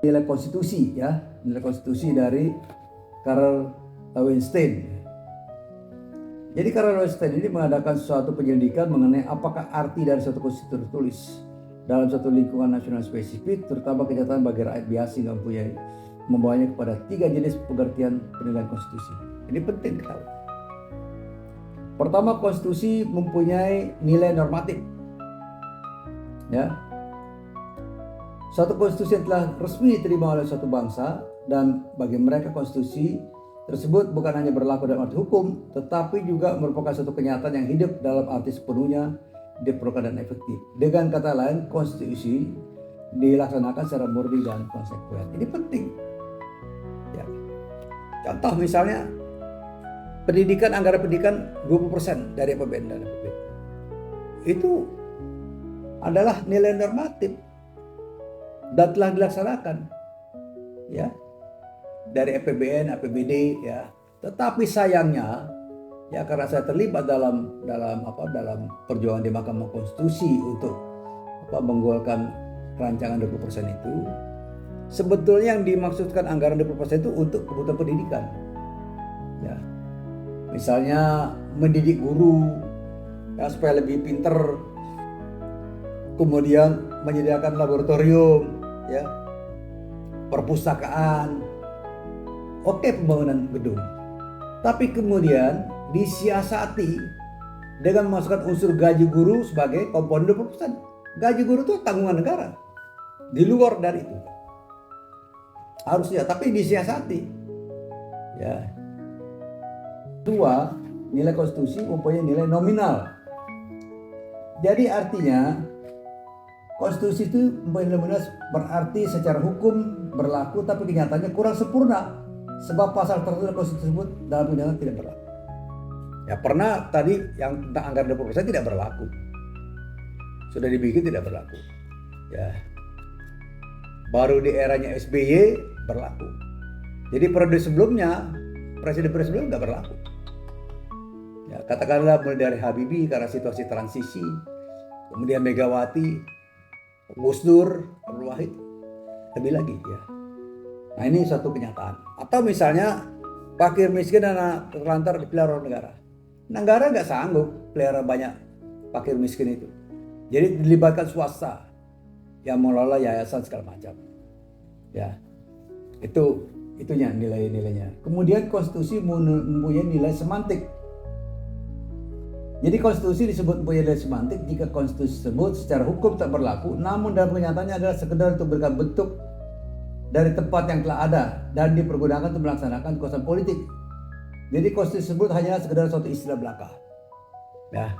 nilai konstitusi ya, nilai konstitusi dari Karl Lowenstein. Jadi Karl Lowenstein ini mengadakan suatu penyelidikan mengenai apakah arti dari suatu konstitusi tertulis dalam suatu lingkungan nasional spesifik, terutama kenyataan bagi rakyat biasa yang membawanya kepada 3 jenis pengertian penilaian konstitusi. Ini penting kita tahu. Pertama, konstitusi mempunyai nilai normatif. Ya. Suatu konstitusi yang telah resmi diterima oleh suatu bangsa, dan bagi mereka konstitusi tersebut bukan hanya berlaku dalam arti hukum, tetapi juga merupakan suatu kenyataan yang hidup dalam arti sepenuhnya diperlukan dan efektif. Dengan kata lain, konstitusi dilaksanakan secara murni dan konsekuen. Ini penting. Ya. Contoh misalnya, anggaran pendidikan 20% dari APBN dan APBD. Itu adalah nilai normatif dan telah dilaksanakan. Ya. Dari APBN, APBD ya. Tetapi sayangnya ya, karena saya terlibat dalam perjuangan di Mahkamah Konstitusi untuk menggolkan rancangan 20% itu, sebetulnya yang dimaksudkan anggaran 20% itu untuk kebutuhan pendidikan. Ya. Misalnya mendidik guru ya, supaya lebih pinter, kemudian menyediakan laboratorium ya, perpustakaan. Oke, pembangunan gedung, tapi kemudian disiasati dengan memasukkan unsur gaji guru sebagai komponen 20%. Gaji guru itu tanggungan negara, di luar dari itu harusnya, tapi disiasati. Ya. Kedua, nilai konstitusi mempunyai nilai nominal. Jadi artinya konstitusi itu mempunyai nilai nominal, berarti secara hukum berlaku, tapi kenyataannya kurang sempurna. Sebab pasal tertentu konstitusi tersebut dalam kenyataan tidak berlaku. Ya, pernah tadi yang tentang anggaran 20% tidak berlaku. Sudah dibikin tidak berlaku. Ya. Baru di eranya SBY berlaku. Jadi periode sebelumnya, presiden-presiden sebelumnya nggak berlaku. Ya, katakanlah mulai dari Habibie karena situasi transisi, kemudian Megawati, Gus Dur, Abdul Wahid, lebih lagi ya. Nah, ini suatu kenyataan. Atau misalnya fakir miskin dan anak terlantar dipelihara oleh negara. Negara nggak sanggup pelihara banyak fakir miskin itu. Jadi dilibatkan swasta yang mengelola yayasan segala macam. Ya, itunya nilai-nilainya. Kemudian konstitusi mempunyai nilai semantik. Jadi konstitusi disebut mempunyai nilai semantik jika konstitusi tersebut secara hukum tak berlaku, namun dalam kenyataannya adalah sekedar untuk memberikan bentuk dari tempat yang telah ada dan dipergunakan untuk melaksanakan kekuasaan politik. Jadi konstitusi tersebut hanya sekedar suatu istilah belaka. Ya.